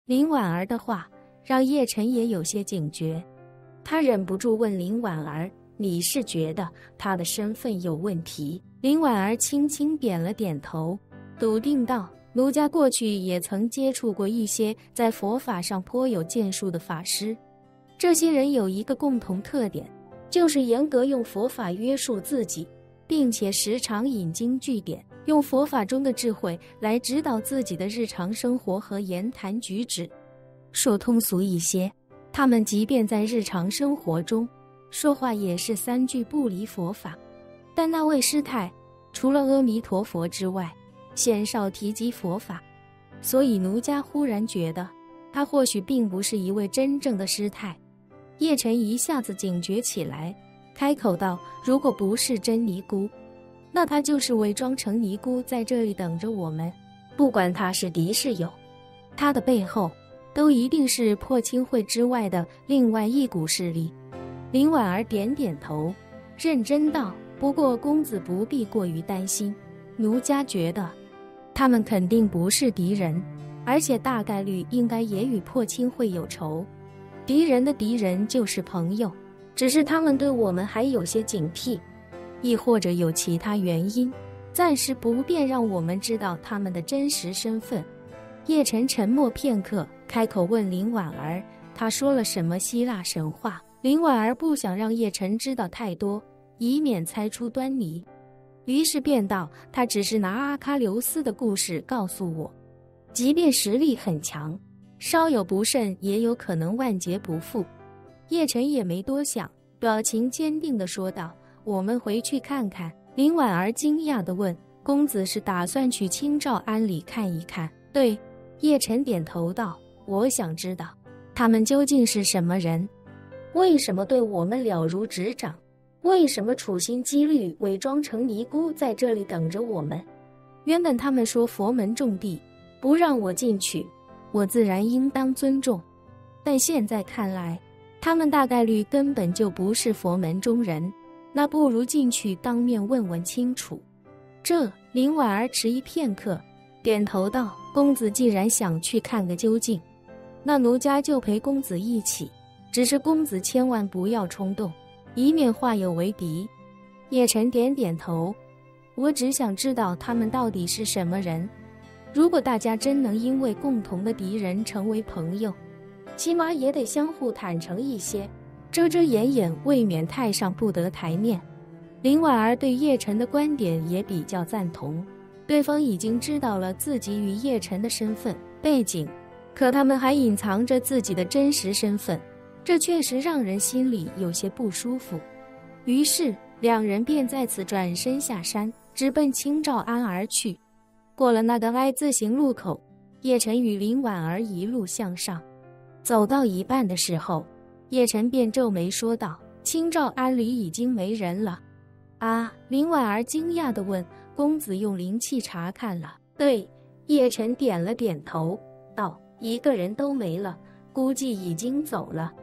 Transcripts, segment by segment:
林婉儿的话让叶晨也有些警觉，他忍不住问林婉儿：“你是觉得他的身份有问题？”林婉儿轻轻点了点头，笃定道：“奴家过去也曾接触过一些在佛法上颇有建树的法师，这些人有一个共同特点，就是严格用佛法约束自己，并且时常引经据典，用佛法中的智慧来指导自己的日常生活和言谈举止。说通俗一些，他们即便在日常生活中说话也是三句不离佛法。但那位师太除了阿弥陀佛之外，鲜少提及佛法，所以奴家忽然觉得他或许并不是一位真正的师太。”叶晨一下子警觉起来，开口道：“如果不是真尼姑，那他就是伪装成尼姑在这里等着我们。不管他是敌是友，他的背后都一定是破清会之外的另外一股势力。”林婉儿点点头，认真道：“不过公子不必过于担心，奴家觉得他们肯定不是敌人，而且大概率应该也与破清会有仇。敌人的敌人就是朋友，只是他们对我们还有些警惕，亦或者有其他原因，暂时不便让我们知道他们的真实身份。”叶晨沉默片刻，开口问林婉儿：“他说了什么希腊神话？”林婉儿不想让叶晨知道太多，以免猜出端倪，于是便道：“他只是拿阿喀琉斯的故事告诉我，即便实力很强，稍有不慎也有可能万劫不复。”叶晨也没多想，表情坚定地说道：“我们回去看看。”林婉儿惊讶地问：“公子是打算去清照庵里看一看？”“对。”叶晨点头道：“我想知道他们究竟是什么人，为什么对我们了如指掌？为什么处心积虑伪装成尼姑在这里等着我们？原本他们说佛门重地，不让我进去，我自然应当尊重，但现在看来，他们大概率根本就不是佛门中人，那不如进去当面问问清楚。”林婉儿迟疑片刻，点头道：“公子既然想去看个究竟，那奴家就陪公子一起，只是公子千万不要冲动，以免化友为敌。”叶晨点点头：“我只想知道他们到底是什么人。如果大家真能因为共同的敌人成为朋友，起码也得相互坦诚一些，遮遮掩掩未免太上不得台面。”林婉儿对叶晨的观点也比较赞同，对方已经知道了自己与叶晨的身份背景，可他们还隐藏着自己的真实身份，这确实让人心里有些不舒服。于是两人便再次转身下山，直奔清照庵而去。过了那个 I 字形路口，叶晨与林婉儿一路向上，走到一半的时候，叶晨便皱眉说道：“清照庵里已经没人了。”“啊！”林婉儿惊讶地问：“公子用灵气查看了？”“对。”叶晨点了点头，道：“一个人都没了，估计已经走了。”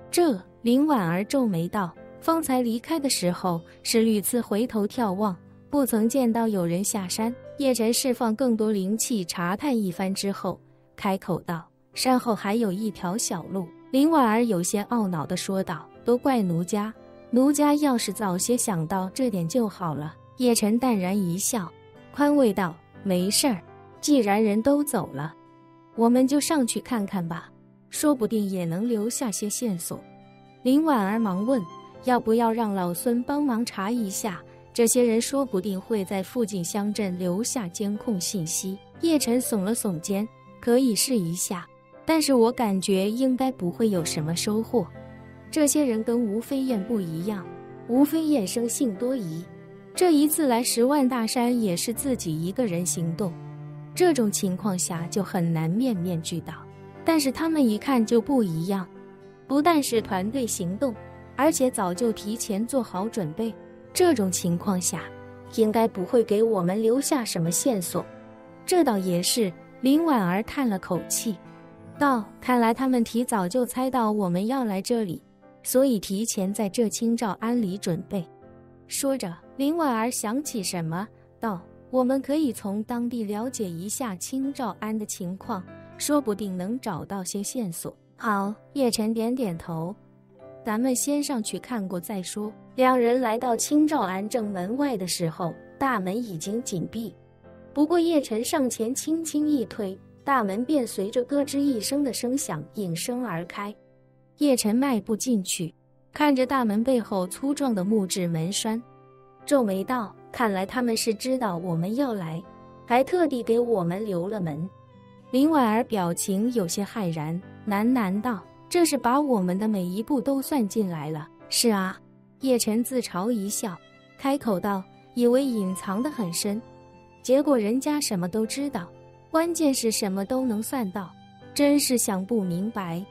林婉儿皱眉道：“方才离开的时候是屡次回头眺望，不曾见到有人下山。”叶晨释放更多灵气查探一番之后，开口道：“山后还有一条小路。”林婉儿有些懊恼地说道：“都怪奴家，奴家要是早些想到这点就好了。”叶晨淡然一笑，宽慰道：“没事儿，既然人都走了，我们就上去看看吧，说不定也能留下些线索。”林婉儿忙问：“要不要让老孙帮忙查一下？这些人说不定会在附近乡镇留下监控信息。”叶晨耸了耸肩：“可以试一下，但是我感觉应该不会有什么收获。这些人跟吴飞燕不一样，吴飞燕生性多疑，这一次来10万大山也是自己一个人行动，这种情况下就很难面面俱到。但是他们一看就不一样，不但是团队行动，而且早就提前做好准备，这种情况下应该不会给我们留下什么线索。”“这倒也是。”林婉儿叹了口气道：“看来他们提早就猜到我们要来这里，所以提前在这清照庵里准备。”说着，林婉儿想起什么道：“我们可以从当地了解一下清照庵的情况，说不定能找到些线索。好，叶晨点点头，咱们先上去看过再说。两人来到清照庵正门外的时候，大门已经紧闭。不过叶晨上前轻轻一推，大门便随着咯吱一声的声响应声而开。叶晨迈步进去，看着大门背后粗壮的木质门栓，皱眉道：“看来他们是知道我们要来，还特地给我们留了门。”林婉儿表情有些骇然，喃喃道：“这是把我们的每一步都算进来了。”是啊，叶晨自嘲一笑，开口道：“以为隐藏得很深，结果人家什么都知道，关键是什么都能算到，真是想不明白。”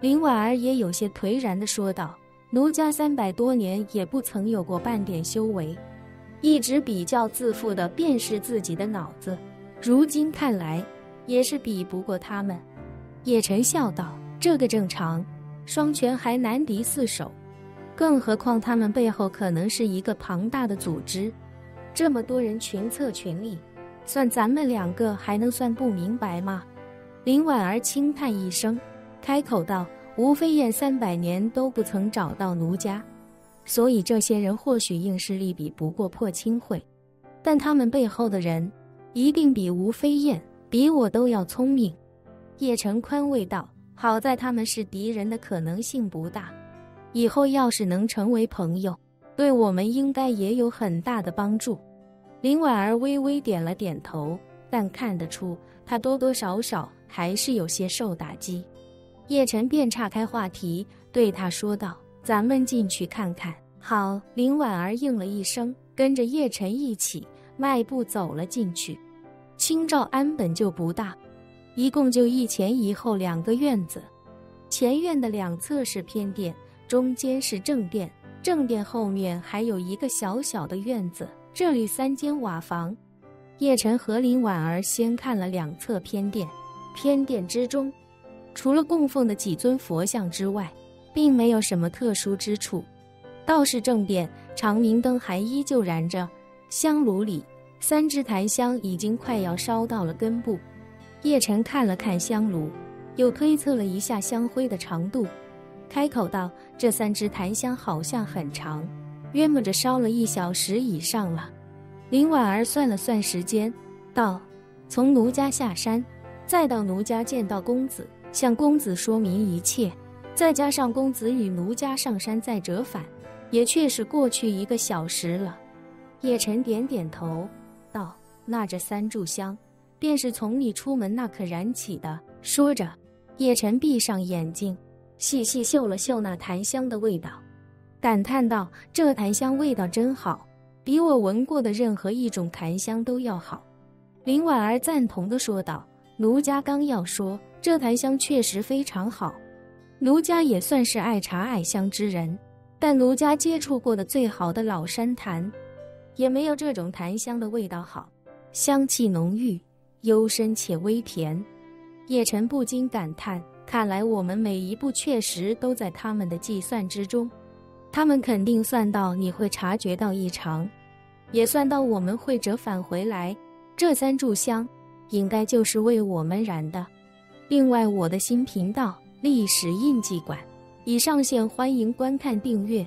林婉儿也有些颓然地说道：“奴家300多年也不曾有过半点修为，一直比较自负的便是自己的脑子，如今看来也是比不过他们。”叶晨笑道：“这个正常，双拳还难敌4手，更何况他们背后可能是一个庞大的组织，这么多人群策群力，算咱们2个还能算不明白吗？”林婉儿轻叹一声，开口道：“吴飞燕300年都不曾找到奴家，所以这些人或许硬实力比不过破清会，但他们背后的人一定比吴飞燕、比我都要聪明。”叶晨宽慰道：“好在他们是敌人的可能性不大，以后要是能成为朋友，对我们应该也有很大的帮助。”林婉儿微微点了点头，但看得出她多多少少还是有些受打击。叶晨便岔开话题，对他说道：“咱们进去看看。”好。林婉儿应了一声，跟着叶晨一起迈步走了进去。清照庵本就不大，一共就一前一后2个院子，前院的2侧是偏殿，中间是正殿，正殿后面还有一个小小的院子，这里3间瓦房。叶晨和林婉儿先看了2侧偏殿，偏殿之中除了供奉的几尊佛像之外，并没有什么特殊之处。倒是正殿长明灯还依旧燃着，香炉里3支檀香已经快要烧到了根部。叶晨看了看香炉，又推测了一下香灰的长度，开口道：“这3支檀香好像很长，约摸着烧了1小时以上了。”林婉儿算了算时间，道：“从奴家下山，再到奴家见到公子，向公子说明一切，再加上公子与奴家上山再折返，也确实过去1个小时了。”叶晨点点头，道：“那这3炷香便是从你出门那刻燃起的。”说着，叶晨闭上眼睛，细细嗅了嗅那檀香的味道，感叹道：“这檀香味道真好，比我闻过的任何一种檀香都要好。”林婉儿赞同地说道：“奴家刚要说，这檀香确实非常好，奴家也算是爱茶爱香之人，但奴家接触过的最好的老山檀，也没有这种檀香的味道好，香气浓郁，幽深且微甜。”叶晨不禁感叹，看来我们每一步确实都在他们的计算之中，他们肯定算到你会察觉到异常，也算到我们会折返回来，这3炷香应该就是为我们燃的。另外，我的新频道历史印记馆已上线，欢迎观看订阅。